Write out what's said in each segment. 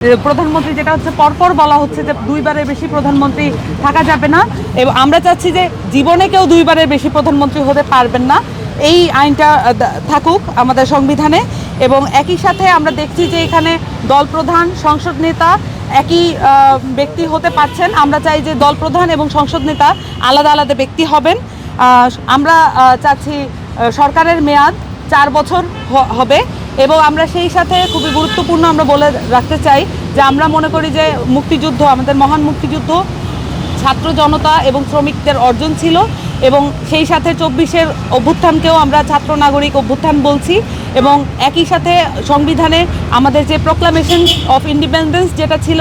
প্রধানমন্ত্রী যেটা হচ্ছে পরপর বলা হচ্ছে যে দুইবারের বেশি প্রধানমন্ত্রী থাকা যাবে না, এবং আমরা চাচ্ছি যে জীবনে কেউ দুইবারের বেশি প্রধানমন্ত্রী হতে পারবেন না, এই আইনটা থাকুক আমাদের সংবিধানে। এবং একই সাথে আমরা দেখছি যে এখানে দলপ্রধান সংসদ নেতা একই ব্যক্তি হতে পারছেন। আমরা চাই যে দলপ্রধান এবং সংসদ নেতা আলাদা আলাদা ব্যক্তি হবেন। আমরা চাচ্ছি সরকারের মেয়াদ 4 বছর হবে, এবং আমরা সেই সাথে খুবই গুরুত্বপূর্ণ আমরা বলে রাখতে চাই যে আমরা মনে করি যে মুক্তিযুদ্ধ, আমাদের মহান মুক্তিযুদ্ধ ছাত্র জনতা এবং শ্রমিকদের অর্জন ছিল, এবং সেই সাথে 24-এর অভ্যুত্থানকেও আমরা ছাত্র নাগরিক অভ্যুত্থান বলছি। এবং একই সাথে সংবিধানে আমাদের যে প্রোক্লামেশন অফ ইন্ডিপেন্ডেন্স যেটা ছিল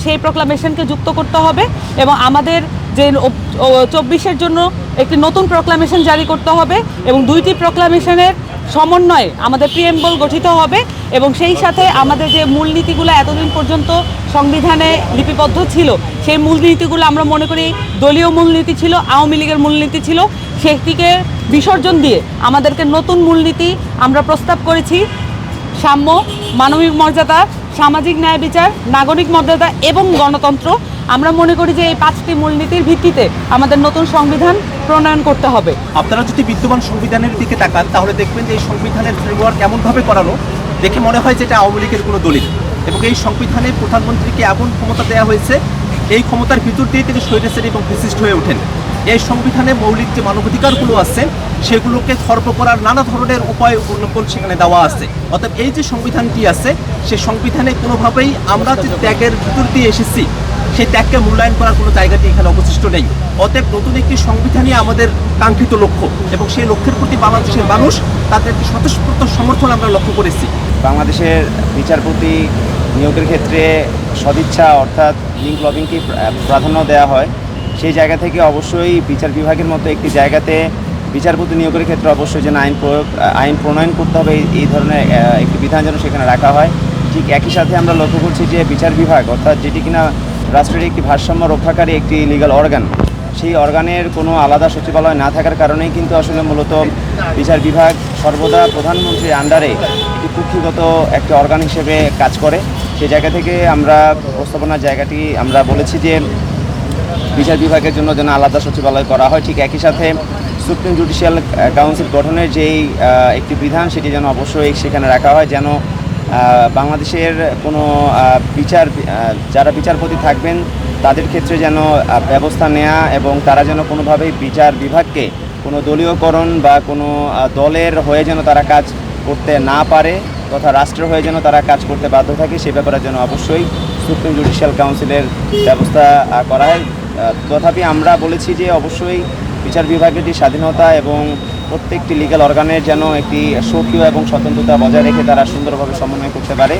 সেই প্রোক্লামেশনকে যুক্ত করতে হবে, এবং আমাদের যে 24-এর জন্য একটি নতুন প্রোক্লামেশন জারি করতে হবে, এবং 2টি প্রোক্লামেশনের সমন্বয়ে আমাদের প্রিএম্বল গঠিত হবে। এবং সেই সাথে আমাদের যে মূলনীতিগুলো এতদিন পর্যন্ত সংবিধানে লিপিবদ্ধ ছিল, সেই মূলনীতিগুলো আমরা মনে করি দলীয় মূলনীতি ছিল, আওয়ামী লীগের মূলনীতি ছিল, সেটিকে বিসর্জন দিয়ে আমাদেরকে নতুন মূলনীতি আমরা প্রস্তাব করেছি। সাম্য, মানবিক মর্যাদা, সামাজিক ন্যায় বিচার, নাগরিক মর্যাদা এবং গণতন্ত্র। আমরা মনে করি যে এই 5টি মূলনীতির ভিত্তিতে আমাদের নতুন সংবিধান প্রণয়ন করতে হবে। আপনারা যদি বিদ্যমান সংবিধানের দিকে তাকান তাহলে দেখবেন যে এই সংবিধানের ফ্রেমওয়ার্ক এমনভাবে করানো দেখে মনে হয় যে এটা আওয়ামী লীগের কোনো দলিল, এবং এই সংবিধানে প্রধানমন্ত্রীকে এমন ক্ষমতা দেওয়া হয়েছে এই ক্ষমতার ভিতর দিয়ে তিনি স্বৈরাচারী এবং ফ্যাসিস্ট হয়ে ওঠেন। এই সংবিধানে মৌলিক যে মানবাধিকারগুলো আছে সেগুলোকে খর্ব করার নানা ধরনের উপায় অবলম্বন সেখানে দেওয়া আছে। অর্থাৎ এই যে সংবিধানটি আছে সে সংবিধানে কোনোভাবেই আমরা যে ত্যাগের ভিতর দিয়ে এসেছি সেই ত্যাগকে মূল্যায়ন করার কোনো জায়গাটি এখানে অবশিষ্ট নেই। অতএব নতুন একটি সংবিধানই আমাদের কাঙ্ক্ষিত লক্ষ্য, এবং সেই লক্ষ্যের প্রতি বাংলাদেশের মানুষ তাদের একটি স্বতঃস্ফূর্ত সমর্থন আমরা লক্ষ্য করেছি। বাংলাদেশের বিচারপতি নিয়োগের ক্ষেত্রে সদিচ্ছা অর্থাৎ লিঙ্ক লবিংকে প্রাধান্য দেওয়া হয়, সেই জায়গা থেকে অবশ্যই বিচার বিভাগের মতো একটি জায়গাতে বিচারপতি নিয়োগের ক্ষেত্রে অবশ্যই যেন আইন প্রণয়ন করতে হবে, এই ধরনের একটি বিধান যেন সেখানে রাখা হয়। ঠিক একই সাথে আমরা লক্ষ্য করছি যে বিচার বিভাগ অর্থাৎ যেটি কিনা রাষ্ট্রের একটি ভারসাম্য রক্ষাকারী একটি লিগ্যাল অর্গান, সেই অর্গানের কোনো আলাদা সচিবালয় না থাকার কারণেই কিন্তু আসলে মূলত বিচার বিভাগ সর্বদা প্রধানমন্ত্রীর আন্ডারে একটি কক্ষিগত একটি অর্গান হিসেবে কাজ করে। সেই জায়গা থেকে আমরা প্রস্তাবনার জায়গাটি আমরা বলেছি যে বিচার বিভাগের জন্য যেন আলাদা সচিবালয় করা হয়। ঠিক একই সাথে সুপ্রিম জুডিশিয়াল কাউন্সিল গঠনের যেই একটি বিধান সেটি যেন অবশ্যই সেখানে রাখা হয়, যেন বাংলাদেশের কোনো যারা বিচারপতি থাকবেন তাদের ক্ষেত্রে যেন ব্যবস্থা নেওয়া, এবং তারা যেন কোনোভাবেই বিচার বিভাগকে কোনো দলীয়করণ বা কোনো দলের হয়ে যেন তারা কাজ করতে না পারে, তথা রাষ্ট্রের হয়ে যেন তারা কাজ করতে বাধ্য থাকে, সে ব্যাপারে যেন অবশ্যই সুপ্রিম জুডিশিয়াল কাউন্সিলের ব্যবস্থা করা হয়। তথাপি আমরা বলেছি যে অবশ্যই বিচার বিভাগের যে স্বাধীনতা এবং প্রত্যেকটি লিগ্যাল অর্গানের যেন একটি স্বকীয় এবং স্বতন্ত্রতা বজায় রেখে তারা সুন্দরভাবে সমন্বয় করতে পারে,